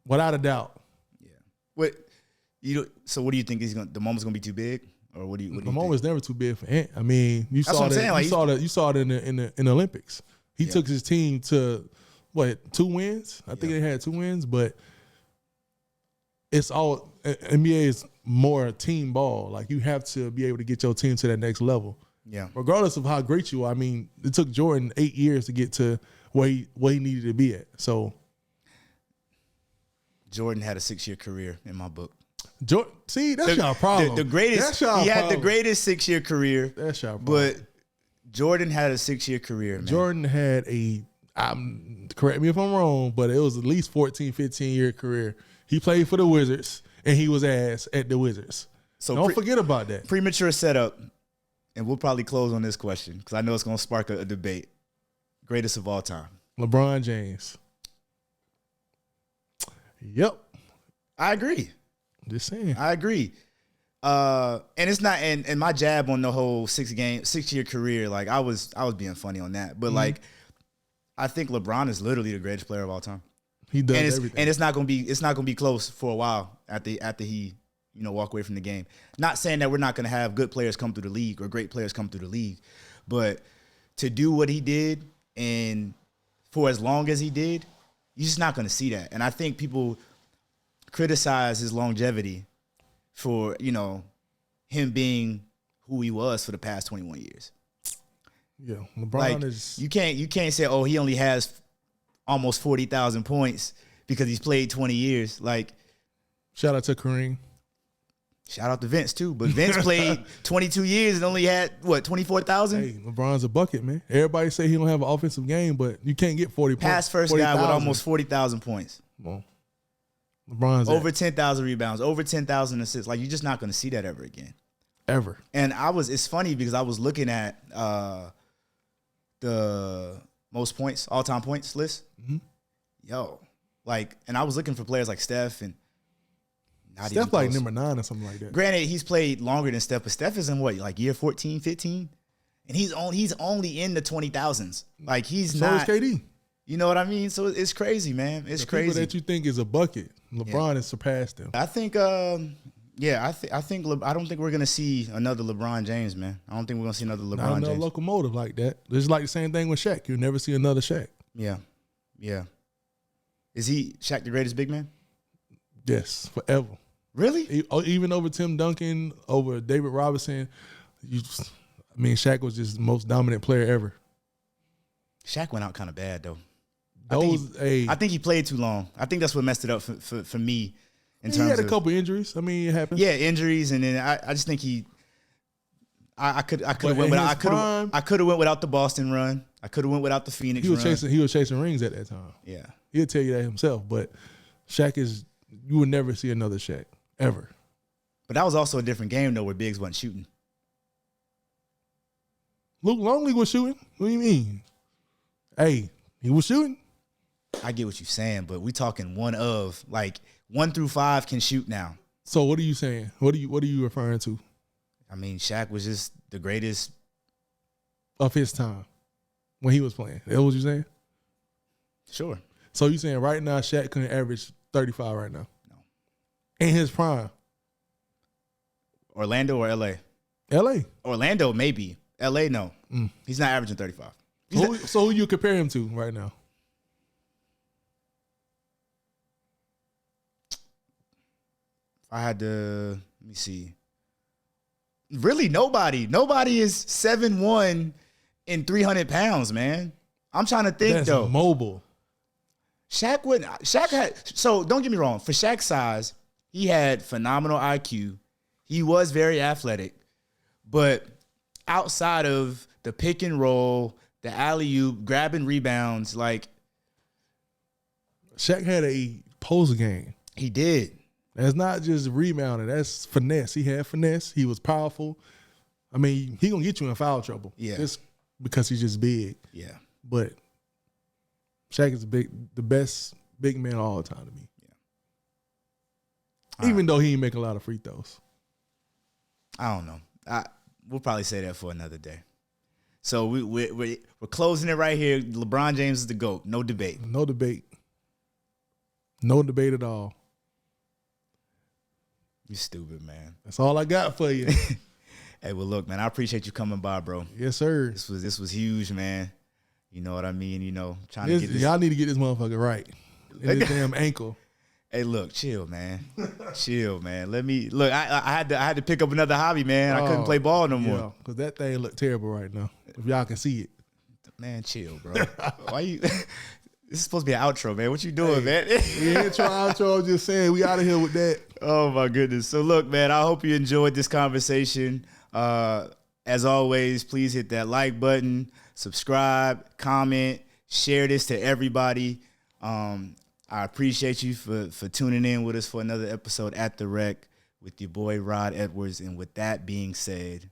without a doubt. Yeah. So what do you think the moment's gonna be too big, or what do you? The moment's never too big for Ant. I mean, you saw it in the Olympics. He took his team to 2 wins. I think they had 2 wins, but it's all NBA is more team ball. Like you have to be able to get your team to that next level. Yeah. Regardless of how great you are. I mean, it took Jordan 8 years to get to where he needed to be at. So Jordan had a 6-year career in my book. See, that's y'all problem. The greatest. He had the greatest 6-year career. That's y'all problem. But Jordan had a 6-year career, man. Jordan had correct me if I'm wrong, but it was at least 14, 15-year career. He played for the Wizards, and he was ass at the Wizards. So don't forget about that. Premature setup, and we'll probably close on this question because I know it's going to spark a debate. Greatest of all time. LeBron James. Yep. I agree. Just saying. I agree. And it's not, and my jab on the whole 6-year career, like I was being funny on that. But like, I think LeBron is literally the greatest player of all time. He does everything. And it's not gonna be close for a while after he walk away from the game. Not saying that we're not gonna have good players come through the league or great players come through the league, but to do what he did and for as long as he did, you're just not gonna see that. And I think people criticize his longevity for him being who he was for the past 21 years. Yeah, LeBron is. You can't say, oh, he only has almost 40,000 points because he's played 20 years. Like, shout out to Kareem. Shout out to Vince too, but Vince played 22 years and only had 24,000. Hey, LeBron's a bucket, man. Everybody say he don't have an offensive game, but you can't get 40 points. Pass first guy with almost 40,000 points. Well, LeBron's over 10,000 rebounds, over 10,000 assists. Like, you're just not going to see that ever again. Ever. And it's funny because I was looking at the most points, all-time points list. Mm-hmm. Yo, like, and I was looking for players like Steph and not Steph even like close. number 9 or something like that. Granted, he's played longer than Steph, but Steph is in what, like year 14, 15? And he's only in the 20,000s. Like, he's So not. is KD. You know what I mean? So it's crazy, man. It's The crazy. people that you think is a bucket, LeBron has surpassed them. I think, I don't think we're gonna see another LeBron James, man. I don't think we're gonna see another LeBron Not another James. locomotive like that. It's like the same thing with Shaq. You'll never see another Shaq. Yeah. Is he Shaq the greatest big man? Yes, forever. Really? Even over Tim Duncan, over David Robinson. Shaq was just the most dominant player ever. Shaq went out kind of bad though. I think he played too long. I think that's what messed it up for me. In terms he had a of, couple injuries. I mean, it happened. Yeah, injuries, and then I just think I could have went without the Boston run. I could have went without the Phoenix run. He was chasing rings at that time. Yeah. He'll tell you that himself. But Shaq you would never see another Shaq ever. But that was also a different game though, where bigs wasn't shooting. Luke Longley was shooting. What do you mean? Hey, he was shooting. I get what you're saying, but we talking 1 through 5 can shoot now. So what are you saying? What are you referring to? I mean, Shaq was just the greatest of his time when he was playing. That what you saying? Sure. So you saying right now Shaq couldn't average 35 right now? No. In his prime. Orlando or LA? LA. Orlando maybe. LA no. He's not averaging 35. So who you compare him to right now? I had to, let me see. Really, nobody. Nobody is 7'1" and 300 pounds, man. I'm trying to think, That's though. Mobile. Shaq had, so don't get me wrong. For Shaq's size, he had phenomenal IQ. He was very athletic. But outside of the pick and roll, the alley-oop, grabbing rebounds, like. Shaq had a post game. He did. That's not just rebounding. That's finesse. He had finesse. He was powerful. I mean, he gonna get you in foul trouble. Yeah. Just because he's just big. Yeah. But Shaq is the best big man of all time to me. Yeah. Even though he didn't make a lot of free throws. I don't know. We'll probably say that for another day. So we're closing it right here. LeBron James is the GOAT. No debate. No debate. No debate at all. You stupid, man. That's all I got for you. Hey, well, look, man, I appreciate you coming by, bro. Yes, sir. This was huge, man. You know what I mean? You know, trying to get this. Y'all need to get this motherfucker right. In his damn ankle. Hey, look, chill, man. Chill, man. Let me look. I had to pick up another hobby, man. I couldn't play ball no more. Yeah, because that thing look terrible right now. If y'all can see it. Man, chill, bro. Why you? This is supposed to be an outro, man. What you doing, man? We ain't trying outro. I'm just saying we out of here with that. Oh my goodness. So look, man, I hope you enjoyed this conversation. As always, please hit that like button, subscribe, comment, share this to everybody. I appreciate you for tuning in with us for another episode at The Rec with your boy Rod Edwards. And with that being said,